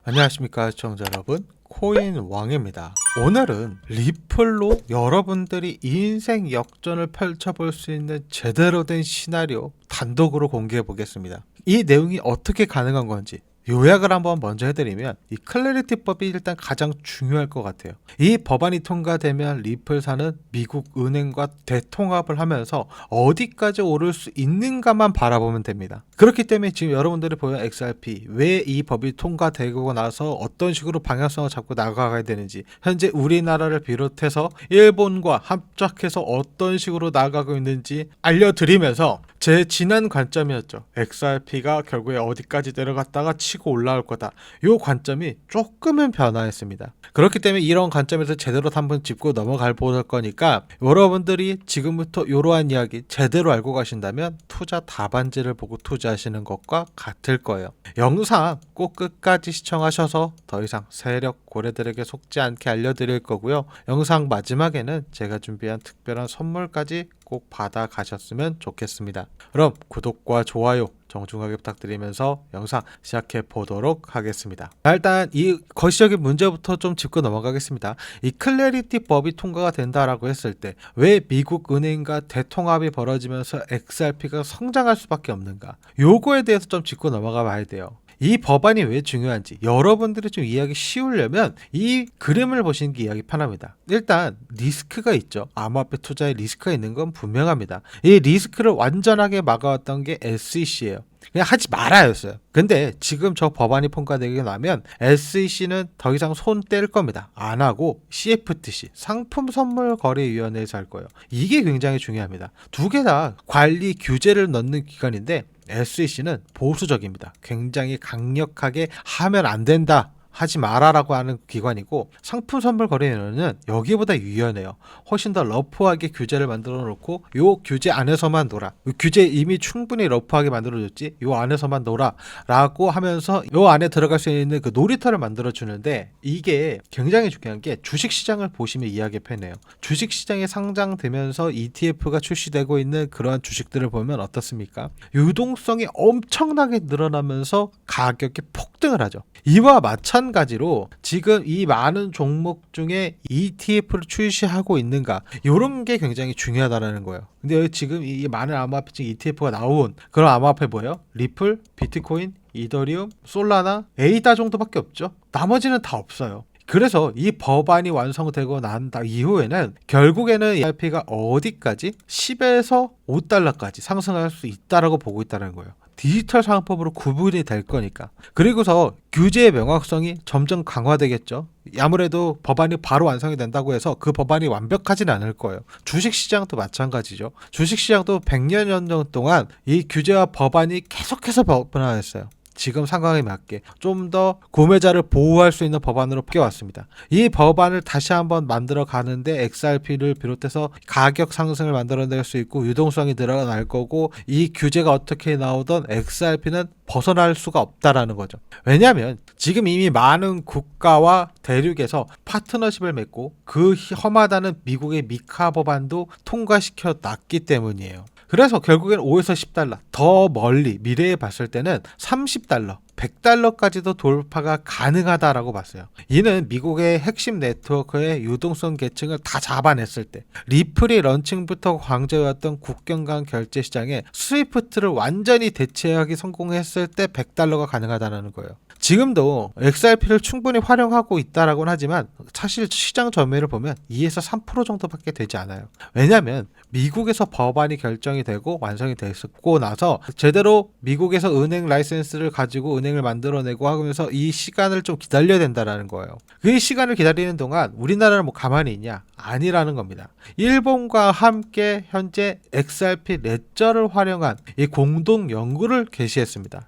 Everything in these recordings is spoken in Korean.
안녕하십니까 시청자 여러분, 코인왕입니다. 오늘은 리플로 여러분들이 인생 역전을 펼쳐볼 수 있는 제대로 된 시나리오 단독으로 공개해 보겠습니다. 이 내용이 어떻게 가능한 건지 요약을 한번 먼저 해드리면, 이 클래리티법이 일단 가장 중요할 것 같아요. 이 법안이 통과되면 리플사는 미국 은행과 대통합을 하면서 어디까지 오를 수 있는가만 바라보면 됩니다. 그렇기 때문에 지금 여러분들이 보는 XRP, 왜 이 법이 통과되고 나서 어떤 식으로 방향성을 잡고 나가야 되는지, 현재 우리나라를 비롯해서 일본과 합작해서 어떤 식으로 나가고 있는지 알려드리면서, 제 지난 관점이었죠. XRP가 결국에 어디까지 내려갔다가 치고 올라올 거다. 이 관점이 조금은 변화했습니다. 그렇기 때문에 이런 관점에서 제대로 한번 짚고 넘어갈 볼 거니까, 여러분들이 지금부터 이러한 이야기 제대로 알고 가신다면 투자 답안지를 보고 투자하시는 것과 같을 거예요. 영상 꼭 끝까지 시청하셔서 더 이상 세력 고래들에게 속지 않게 알려드릴 거고요. 영상 마지막에는 제가 준비한 특별한 선물까지 꼭 받아 가셨으면 좋겠습니다. 그럼 구독과 좋아요 정중하게 부탁드리면서 영상 시작해 보도록 하겠습니다. 일단 이 거시적인 문제부터 좀 짚고 넘어가겠습니다. 이 클래리티 법이 통과가 된다라고 했을 때 왜 미국 은행과 대통합이 벌어지면서 XRP가 성장할 수밖에 없는가, 요거에 대해서 좀 짚고 넘어가 봐야 돼요. 이 법안이 왜 중요한지 여러분들이 좀 이해하기 쉬우려면 이 그림을 보시는 게 이해하기 편합니다. 일단 리스크가 있죠. 암호화폐 투자에 리스크가 있는 건 분명합니다. 이 리스크를 완전하게 막아왔던 게 SEC예요. 그냥 하지 말아였어요. 근데 지금 저 법안이 통과되고 나면 SEC는 더 이상 손 뗄 겁니다. 안 하고 CFTC, 상품선물거래위원회에서 할 거예요. 이게 굉장히 중요합니다. 두 개 다 관리 규제를 넣는 기관인데, SEC는 보수적입니다. 굉장히 강력하게 하면 안 된다, 하지 마라라고 하는 기관이고, 상품선물거래위원회는 여기보다 유연해요. 훨씬 더 러프하게 규제를 만들어 놓고, 요 규제 안에서만 놀아. 요 규제 이미 충분히 러프하게 만들어줬지, 요 안에서만 놀아 라고 하면서 요 안에 들어갈 수 있는 그 놀이터를 만들어 주는데, 이게 굉장히 중요한 게, 주식시장을 보시면 이해하기 편해요. 주식시장에 상장되면서 ETF가 출시되고 있는 그러한 주식들을 보면 어떻습니까? 유동성이 엄청나게 늘어나면서 가격이 폭등을 하죠. 이와 마찬가지로 지금 이 많은 종목 중에 ETF를 출시하고 있는가, 이런 게 굉장히 중요하다는 거예요. 근데 지금 이 많은 암호화폐 중 ETF가 나온 그런 암호화폐 뭐예요? 리플, 비트코인, 이더리움, 솔라나, 에이다 정도밖에 없죠. 나머지는 다 없어요. 그래서 이 법안이 완성되고 난 이후에는 결국에는 ERP가 어디까지 10에서 5달러까지 상승할 수 있다라고 보고 있다는 거예요. 디지털 상품으로 구분이 될 거니까. 그리고서 규제의 명확성이 점점 강화되겠죠. 아무래도 법안이 바로 완성이 된다고 해서 그 법안이 완벽하진 않을 거예요. 주식시장도 마찬가지죠. 주식시장도 100년 년 동안 이 규제와 법안이 계속해서 변화했어요. 지금 상황에 맞게 좀 더 구매자를 보호할 수 있는 법안으로 바뀌어왔습니다. 이 법안을 다시 한번 만들어 가는데 XRP를 비롯해서 가격 상승을 만들어낼 수 있고, 유동성이 늘어날 거고, 이 규제가 어떻게 나오던 XRP는 벗어날 수가 없다라는 거죠. 왜냐하면 지금 이미 많은 국가와 대륙에서 파트너십을 맺고, 그 험하다는 미국의 미카 법안도 통과시켜 놨기 때문이에요. 그래서 결국엔 5에서 10달러, 더 멀리 미래에 봤을 때는 30달러, 100달러까지도 돌파가 가능하다라고 봤어요. 이는 미국의 핵심 네트워크의 유동성 계층을 다 잡아냈을 때, 리플이 런칭부터 강제였던 국경 간 결제 시장에 스위프트를 완전히 대체하기 성공했을 때 100달러가 가능하다는 거예요. 지금도 XRP를 충분히 활용하고 있다라고는 하지만 사실 시장 점유율을 보면 2에서 3% 정도밖에 되지 않아요. 왜냐하면 미국에서 법안이 결정이 되고 완성이 됐고 나서 제대로 미국에서 은행 라이센스를 가지고 은행을 만들어내고 하면서 이 시간을 좀 기다려야 된다라는 거예요. 그 시간을 기다리는 동안 우리나라는 뭐 가만히 있냐? 아니라는 겁니다. 일본과 함께 현재 XRP 레저를 활용한 이 공동 연구를 개시했습니다.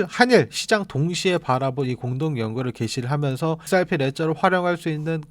한일 시장 동시에 바라본 이 공동 연구를 개시를 하면서 XRP 레저를 활용할 수 있는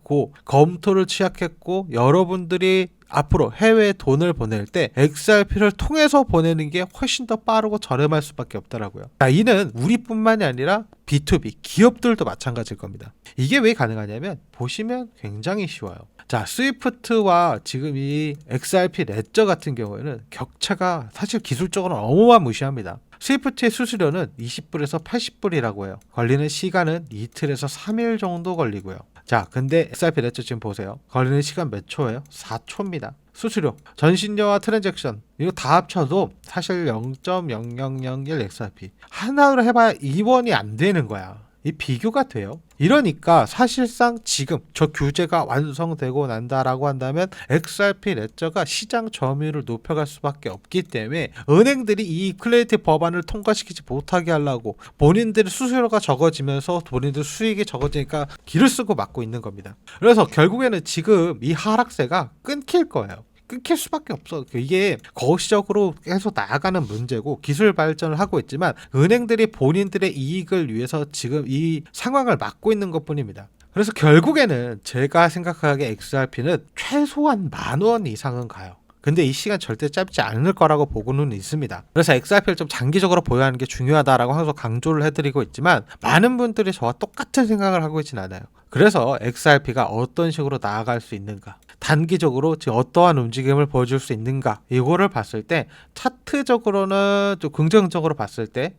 검토를 시작했고, 여러분들이 앞으로 해외에 돈을 보낼 때 XRP를 통해서 보내는 게 훨씬 더 빠르고 저렴할 수밖에 없더라고요. 이는 우리뿐만이 아니라 B2B 기업들도 마찬가지일 겁니다. 이게 왜 가능하냐면 보시면 굉장히 쉬워요. 자, 스위프트와 지금 이 XRP 레저 같은 경우에는 격차가 사실 기술적으로는 어마무시합니다. 스위프트의 수수료는 20불에서 80불이라고 해요. 걸리는 시간은 이틀에서 3일 정도 걸리고요. 자, 근데 XRP 레저 지금 보세요. 걸리는 시간 몇 초예요? 4초입니다. 수수료, 전신료와 트랜잭션 이거 다 합쳐도 사실 0.0001 XRP 하나로 해봐야 2원이 안 되는 거야. 이 비교가 돼요. 이러니까 사실상 지금 저 규제가 완성되고 난다라고 한다면 XRP 레저가 시장 점유율을 높여갈 수밖에 없기 때문에 은행들이 이 클레이티 법안을 통과시키지 못하게 하려고 본인들의 수수료가 적어지면서 본인들 수익이 적어지니까 길을 쓰고 막고 있는 겁니다. 그래서 결국에는 지금 이 하락세가 끊길 거예요. 끊길 수밖에 없어. 이게 거시적으로 계속 나아가는 문제고 기술 발전을 하고 있지만 은행들이 본인들의 이익을 위해서 지금 이 상황을 막고 있는 것뿐입니다. 그래서 결국에는 제가 생각하기에 XRP는 최소한 10,000원 이상은 가요. 근데 이 시간 절대 짧지 않을 거라고 보고는 있습니다. 그래서 XRP를 좀 장기적으로 보유하는 게 중요하다라고 항상 강조를 해드리고 있지만 많은 분들이 저와 똑같은 생각을 하고 있진 않아요. 그래서 XRP가 어떤 식으로 나아갈 수 있는가, 단기적으로 지금 어떠한 움직임을 보여줄 수 있는가, 이거를 봤을 때 차트적으로는 좀 긍정적으로 봤을 때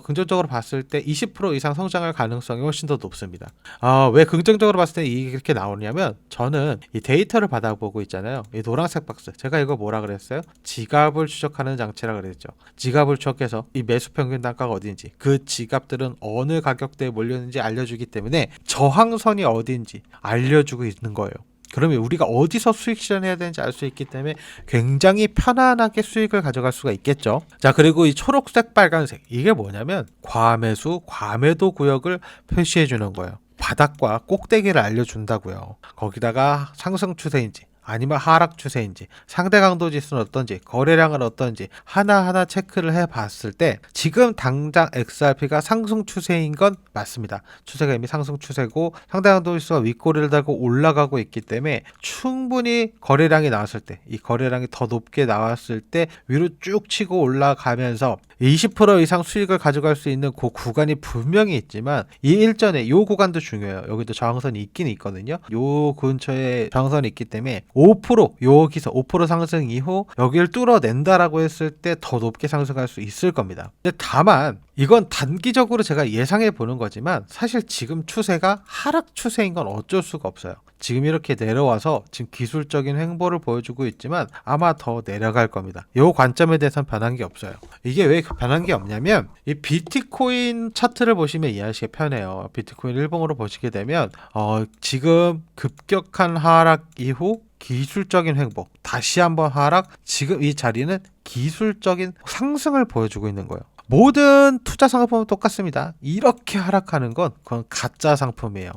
20% 이상 성장할 가능성이 훨씬 더 높습니다. 왜 긍정적으로 봤을 때 이렇게 나오냐면 저는 이 데이터를 받아보고 있잖아요. 이 노란색 박스, 제가 이거 뭐라 그랬어요? 지갑을 추적하는 장치라 그랬죠. 지갑을 추적해서 이 매수 평균 단가가 어딘지, 그 지갑들은 어느 가격대에 몰렸는지 알려주기 때문에 저항선이 어딘지 알려주고 있는 거예요. 그러면 우리가 어디서 수익 실현해야 되는지 알 수 있기 때문에 굉장히 편안하게 수익을 가져갈 수가 있겠죠. 자, 그리고 이 초록색 빨간색 이게 뭐냐면 과매수 과매도 구역을 표시해 주는 거예요. 바닥과 꼭대기를 알려준다고요. 거기다가 상승 추세인지 아니면 하락 추세인지, 상대 강도 지수는 어떤지, 거래량은 어떤지 하나하나 체크를 해봤을 때 지금 당장 XRP가 상승 추세인 건 맞습니다. 추세가 이미 상승 추세고 상대 강도 지수가 윗꼬리를 달고 올라가고 있기 때문에 충분히 거래량이 나왔을 때, 이 거래량이 더 높게 나왔을 때 위로 쭉 치고 올라가면서 20% 이상 수익을 가져갈 수 있는 그 구간이 분명히 있지만 이 일전에 이 구간도 중요해요. 여기도 저항선이 있긴 있거든요. 이 근처에 저항선이 있기 때문에 5% 여기서 5% 상승 이후 여기를 뚫어낸다라고 했을 때 더 높게 상승할 수 있을 겁니다. 근데 다만 이건 단기적으로 제가 예상해 보는 거지만 사실 지금 추세가 하락 추세인 건 어쩔 수가 없어요. 지금 이렇게 내려와서 지금 기술적인 횡보를 보여주고 있지만 아마 더 내려갈 겁니다. 이 관점에 대해서는 변한 게 없어요. 이게 왜 변한 게 없냐면 이 비트코인 차트를 보시면 이해하시기 편해요. 비트코인 일봉으로 보시게 되면 지금 급격한 하락 이후 기술적인 횡보, 다시 한번 하락, 지금 이 자리는 기술적인 상승을 보여주고 있는 거예요. 모든 투자 상품은 똑같습니다. 이렇게 하락하는 건 그건 가짜 상품이에요.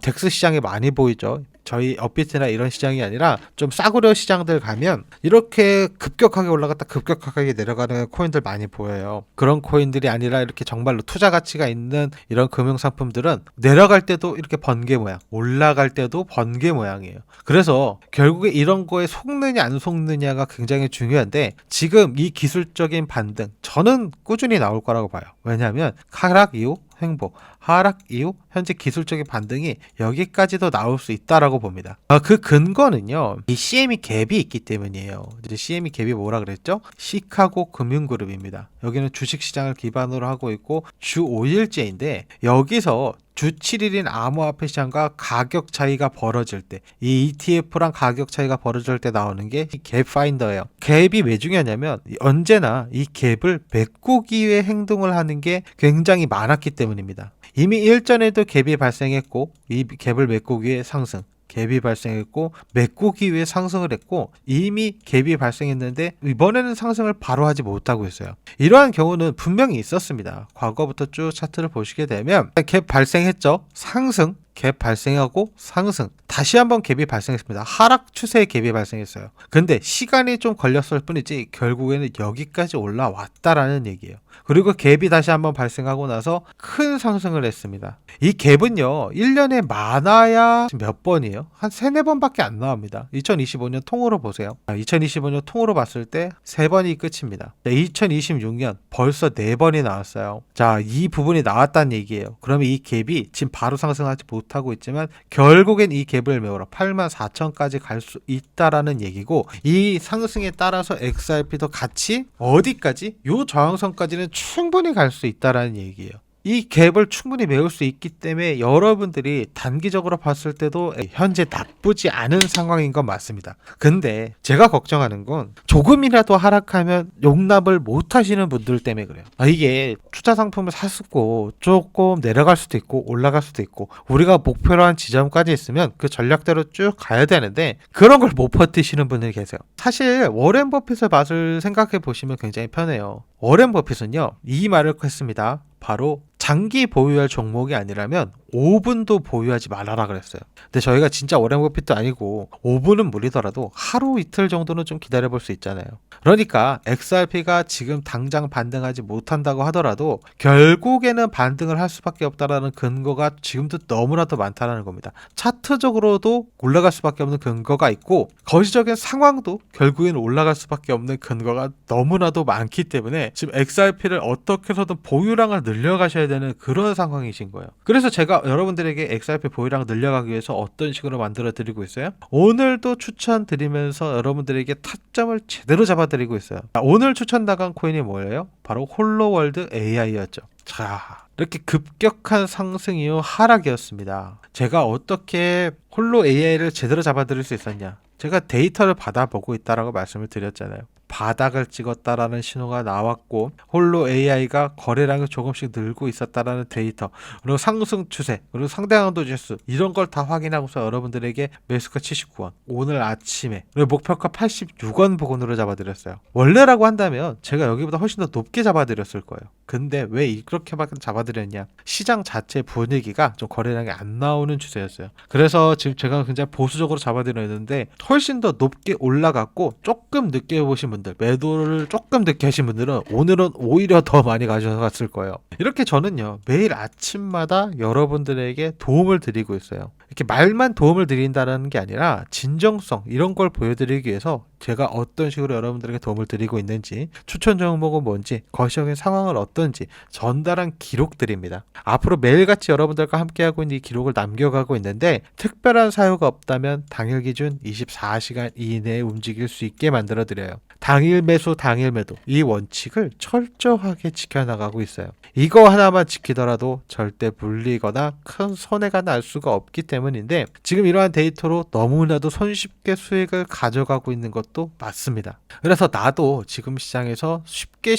덱스 시장에 많이 보이죠. 저희 업비트나 이런 시장이 아니라 좀 싸구려 시장들 가면 이렇게 급격하게 올라갔다 급격하게 내려가는 코인들 많이 보여요. 그런 코인들이 아니라 이렇게 정말로 투자 가치가 있는 이런 금융상품들은 내려갈 때도 이렇게 번개 모양, 올라갈 때도 번개 모양이에요. 그래서 결국에 이런 거에 속느냐 안 속느냐가 굉장히 중요한데 지금 이 기술적인 반등 저는 꾸준히 나올 거라고 봐요. 왜냐하면 하락 이후 횡보, 하락 이후 현재 기술적인 반등이 여기까지도 나올 수 있다라고 봅니다. 그 근거는요, 이 CME 갭이 있기 때문이에요. 이제 CME 갭이 뭐라 그랬죠? 시카고 금융그룹입니다. 여기는 주식시장을 기반으로 하고 있고 주 5일째인데 여기서 주 7일인 암호화폐 시장과 가격 차이가 벌어질 때, 이 ETF랑 가격 차이가 벌어질 때 나오는 게 갭 파인더예요. 갭이 왜 중요하냐면 언제나 이 갭을 메꾸기 위해 행동을 하는 게 굉장히 많았기 때문입니다. 이미 일전에도 갭이 발생했고 이 갭을 메꾸기 위해 상승, 갭이 발생했고 메꾸기 위해 상승을 했고 이미 갭이 발생했는데 이번에는 상승을 바로 하지 못하고 있어요. 이러한 경우는 분명히 있었습니다. 과거부터 쭉 차트를 보시게 되면 갭 발생했죠. 상승, 갭 발생하고 상승, 다시 한번 갭이 발생했습니다. 하락 추세의 갭이 발생했어요. 근데 시간이 좀 걸렸을 뿐이지 결국에는 여기까지 올라왔다라는 얘기예요. 그리고 갭이 다시 한번 발생하고 나서 큰 상승을 했습니다. 이 갭은요 1년에 많아야 몇 번이에요? 한 3-4번밖에 안 나옵니다. 2025년 통으로 보세요. 2025년 통으로 봤을 때 3번이 끝입니다. 2026년 벌써 4번이 나왔어요. 자, 이 부분이 나왔다는 얘기예요. 그러면 이 갭이 지금 바로 상승하지 못하고 있지만 결국엔 이 갭을 메우러 84,000까지 갈 수 있다라는 얘기고, 이 상승에 따라서 XRP도 같이 어디까지? 요 저항선까지는 여기까지는 충분히 갈 수 있다라는 얘기예요. 이 갭을 충분히 메울 수 있기 때문에 여러분들이 단기적으로 봤을 때도 현재 나쁘지 않은 상황인 건 맞습니다. 근데 제가 걱정하는 건 조금이라도 하락하면 용납을 못 하시는 분들 때문에 그래요. 이게 투자 상품을 샀고 조금 내려갈 수도 있고 올라갈 수도 있고 우리가 목표로 한 지점까지 있으면 그 전략대로 쭉 가야 되는데 그런 걸 못 버티시는 분들이 계세요. 사실 워렌 버핏의 맛을 생각해 보시면 굉장히 편해요. 워렌 버핏은요 이 말을 했습니다. 바로 장기 보유할 종목이 아니라면 5분도 보유하지 말아라 그랬어요. 근데 저희가 진짜 워렌 버핏도 아니고 5분은 무리더라도 하루 이틀 정도는 좀 기다려볼 수 있잖아요. 그러니까 XRP가 지금 당장 반등하지 못한다고 하더라도 결국에는 반등을 할 수밖에 없다라는 근거가 지금도 너무나도 많다는 겁니다. 차트적으로도 올라갈 수밖에 없는 근거가 있고 거시적인 상황도 결국엔 올라갈 수밖에 없는 근거가 너무나도 많기 때문에 지금 XRP를 어떻게 해서든 보유량을 늘려가셔야 되는 그런 상황이신 거예요. 그래서 제가 여러분들에게 XRP 보유량 늘려가기 위해서 어떤 식으로 만들어 드리고 있어요? 오늘도 추천드리면서 여러분들에게 타점을 제대로 잡아드리고 있어요. 오늘 추천 나간 코인이 뭐예요? 바로 홀로월드 AI였죠. 자, 이렇게 급격한 상승 이후 하락이었습니다. 제가 어떻게 홀로 AI를 제대로 잡아드릴 수 있었냐? 제가 데이터를 받아보고 있다라고 말씀을 드렸잖아요. 바닥을 찍었다라는 신호가 나왔고 홀로 AI가 거래량이 조금씩 늘고 있었다라는 데이터 그리고 상승 추세 그리고 상대강도 지수 이런 걸 다 확인하고서 여러분들에게 매수가 79원 오늘 아침에 그리고 목표가 86원 부근으로 잡아드렸어요. 원래라고 한다면 제가 여기보다 훨씬 더 높게 잡아드렸을 거예요. 근데 왜 이렇게밖에 잡아드렸냐? 시장 자체 분위기가 좀 거래량이 안 나오는 추세였어요. 그래서 지금 제가 굉장히 보수적으로 잡아드렸는데 훨씬 더 높게 올라갔고 조금 늦게 보신 분들 매도를 조금 늦게 하신 분들은 오늘은 오히려 더 많이 가져갔을 거예요. 이렇게 저는요 매일 아침마다 여러분들에게 도움을 드리고 있어요. 이렇게 말만 도움을 드린다는 게 아니라 진정성 이런 걸 보여드리기 위해서 제가 어떤 식으로 여러분들에게 도움을 드리고 있는지 추천 종목은 뭔지 거시적인 상황은 어떤지 전달한 기록들입니다. 앞으로 매일같이 여러분들과 함께하고 있는 이 기록을 남겨가고 있는데 특별한 사유가 없다면 당일 기준 24시간 이내에 움직일 수 있게 만들어 드려요. 당일 매수 당일 매도 이 원칙을 철저하게 지켜나가고 있어요. 이거 하나만 지키더라도 절대 물리거나 큰 손해가 날 수가 없기 때문인데 지금 이러한 데이터로 너무나도 손쉽게 수익을 가져가고 있는 것도 맞습니다. 그래서 나도 지금 시장에서 쉽게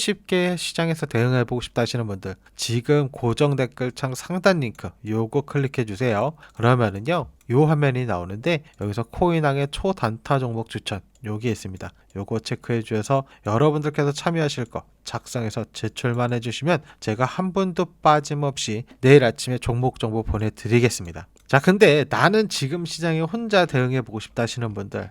시장에서 대응해보고 싶다 하시는 분들 지금 고정 댓글창 상단 링크 요거 클릭해 주세요. 그러면은요 요 화면이 나오는데 여기서 코인왕의 초단타 종목 추천 여기 있습니다. 요거 체크해 주셔서 여러분들께서 참여하실 거 작성해서 제출만 해주시면 제가 한 분도 빠짐없이 내일 아침에 종목 정보 보내드리겠습니다. 자, 근데 나는 지금 시장에 혼자 대응해보고 싶다 하시는 분들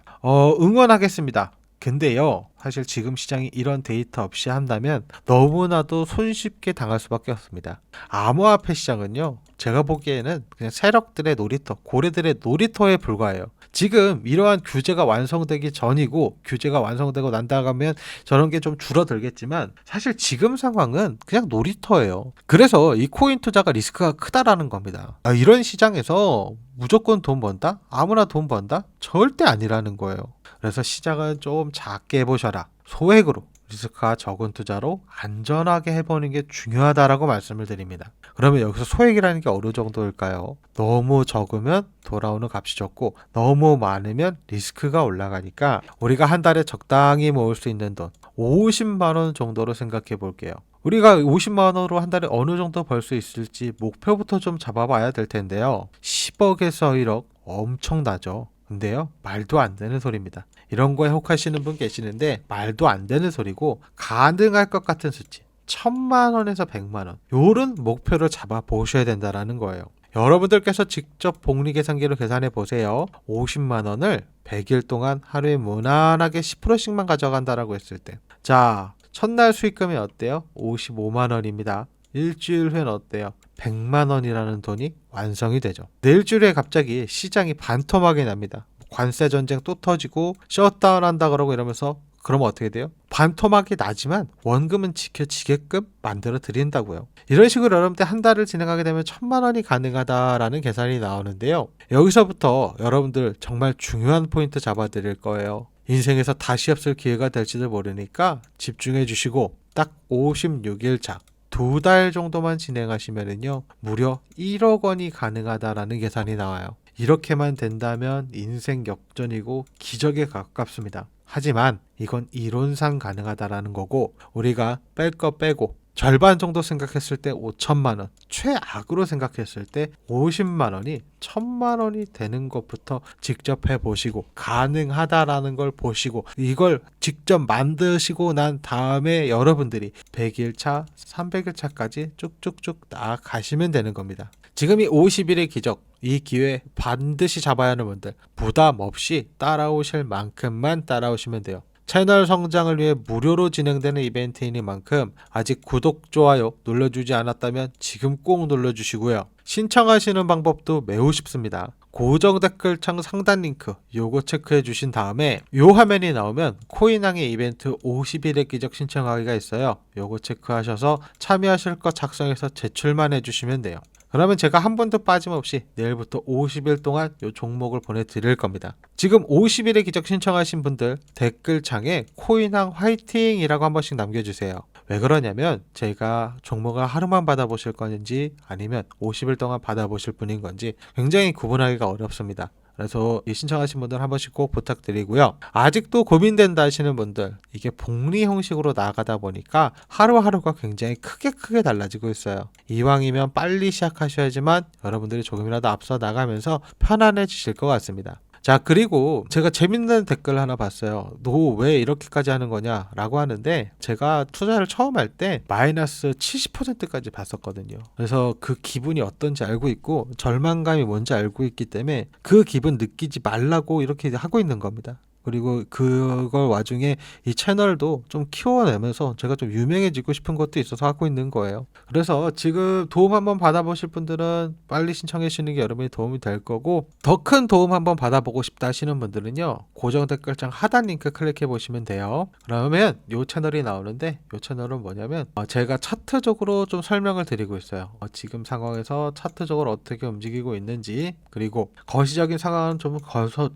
응원하겠습니다. 근데요 사실 지금 시장이 이런 데이터 없이 한다면 너무나도 손쉽게 당할 수밖에 없습니다. 암호화폐 시장은요 제가 보기에는 그냥 세력들의 놀이터 고래들의 놀이터에 불과해요. 지금 이러한 규제가 완성되기 전이고 규제가 완성되고 난다면 저런 게 좀 줄어들겠지만 사실 지금 상황은 그냥 놀이터예요. 그래서 이 코인 투자가 리스크가 크다라는 겁니다. 이런 시장에서 무조건 돈 번다? 아무나 돈 번다? 절대 아니라는 거예요. 그래서 시장은 좀 작게 해보셔라. 소액으로 리스크가 적은 투자로 안전하게 해보는 게 중요하다라고 말씀을 드립니다. 그러면 여기서 소액이라는 게 어느 정도일까요? 너무 적으면 돌아오는 값이 적고 너무 많으면 리스크가 올라가니까 우리가 한 달에 적당히 모을 수 있는 돈 50만 원 정도로 생각해 볼게요. 우리가 50만 원으로 한 달에 어느 정도 벌 수 있을지 목표부터 좀 잡아봐야 될 텐데요. 10억에서 1억 엄청나죠. 근데요 말도 안 되는 소리입니다. 이런 거에 혹하시는 분 계시는데 말도 안 되는 소리고 가능할 것 같은 수치 1000만 원에서 100만 원 요런 목표를 잡아 보셔야 된다라는 거예요. 여러분들께서 직접 복리 계산기로 계산해 보세요. 50만 원을 100일 동안 하루에 무난하게 10%씩만 가져간다라고 했을 때 자 첫날 수익금이 어때요? 55만 원입니다. 일주일 후엔 어때요? 100만 원이라는 돈이 완성이 되죠. 내 일주일 후에 갑자기 시장이 반토막이 납니다. 관세 전쟁 또 터지고 셧다운 한다 그러고 이러면서 그러면 어떻게 돼요? 반토막이 나지만 원금은 지켜지게끔 만들어 드린다고요. 이런 식으로 여러분들 한 달을 진행하게 되면 1000만 원이 가능하다라는 계산이 나오는데요. 여기서부터 여러분들 정말 중요한 포인트 잡아 드릴 거예요. 인생에서 다시 없을 기회가 될지도 모르니까 집중해 주시고 딱 56일 차 2달 정도만 진행하시면은요 무려 1억 원이 가능하다라는 계산이 나와요. 이렇게만 된다면 인생 역전이고 기적에 가깝습니다. 하지만 이건 이론상 가능하다라는 거고, 우리가 뺄 거 빼고 절반 정도 생각했을 때 5천만 원, 최악으로 생각했을 때 50만 원이 1,000만 원이 되는 것부터 직접 해보시고 가능하다라는 걸 보시고 이걸 직접 만드시고 난 다음에 여러분들이 100일 차, 300일 차까지 쭉쭉쭉 나아가시면 되는 겁니다. 지금 이 50일의 기적, 이 기회 반드시 잡아야 하는 분들 부담 없이 따라오실 만큼만 따라오시면 돼요. 채널 성장을 위해 무료로 진행되는 이벤트이니만큼 아직 구독, 좋아요 눌러주지 않았다면 지금 꼭 눌러주시고요. 신청하시는 방법도 매우 쉽습니다. 고정 댓글창 상단 링크 요거 체크해 주신 다음에 요 화면이 나오면 코인왕의 이벤트 50일의 기적 신청하기가 있어요. 요거 체크하셔서 참여하실 거 작성해서 제출만 해주시면 돼요. 그러면 제가 한 번도 빠짐없이 내일부터 50일 동안 이 종목을 보내드릴 겁니다. 지금 50일의 기적 신청하신 분들 댓글창에 코인왕 화이팅이라고 한 번씩 남겨주세요. 왜 그러냐면 제가 종목을 하루만 받아보실 건지 아니면 50일 동안 받아보실 분인 건지 굉장히 구분하기가 어렵습니다. 그래서 이 신청하신 분들 한 번씩 꼭 부탁드리고요. 아직도 고민된다 하시는 분들, 이게 복리 형식으로 나가다 보니까 하루하루가 굉장히 크게 달라지고 있어요. 이왕이면 빨리 시작하셔야지만 여러분들이 조금이라도 앞서 나가면서 편안해지실 것 같습니다. 자, 그리고 제가 재밌는 댓글 하나 봤어요. 너 왜 이렇게까지 하는 거냐 라고 하는데, 제가 투자를 처음 할 때 마이너스 70%까지 봤었거든요. 그래서 그 기분이 어떤지 알고 있고 절망감이 뭔지 알고 있기 때문에 그 기분 느끼지 말라고 이렇게 하고 있는 겁니다. 그리고 그걸 와중에 이 채널도 좀 키워내면서 제가 좀 유명해지고 싶은 것도 있어서 하고 있는 거예요. 그래서 지금 도움 한번 받아보실 분들은 빨리 신청해 주시는 게 여러분이 도움이 될 거고, 더 큰 도움 한번 받아보고 싶다 하시는 분들은요 고정 댓글창 하단 링크 클릭해 보시면 돼요. 그러면 이 채널이 나오는데, 이 채널은 뭐냐면 제가 차트적으로 좀 설명을 드리고 있어요. 지금 상황에서 차트적으로 어떻게 움직이고 있는지, 그리고 거시적인 상황은 좀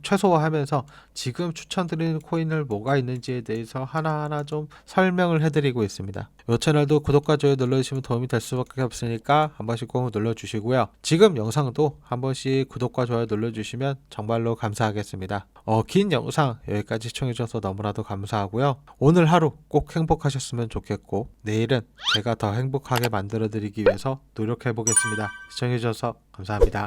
최소화하면서 지금 추천드리는 코인을 뭐가 있는지에 대해서 하나하나 좀 설명을 해드리고 있습니다. 이 채널도 구독과 좋아요 눌러주시면 도움이 될 수밖에 없으니까 한 번씩 꼭 눌러주시고요. 지금 영상도 한 번씩 구독과 좋아요 눌러주시면 정말로 감사하겠습니다. 긴 영상 여기까지 시청해주셔서 너무나도 감사하고요. 오늘 하루 꼭 행복하셨으면 좋겠고, 내일은 제가 더 행복하게 만들어드리기 위해서 노력해보겠습니다. 시청해주셔서 감사합니다.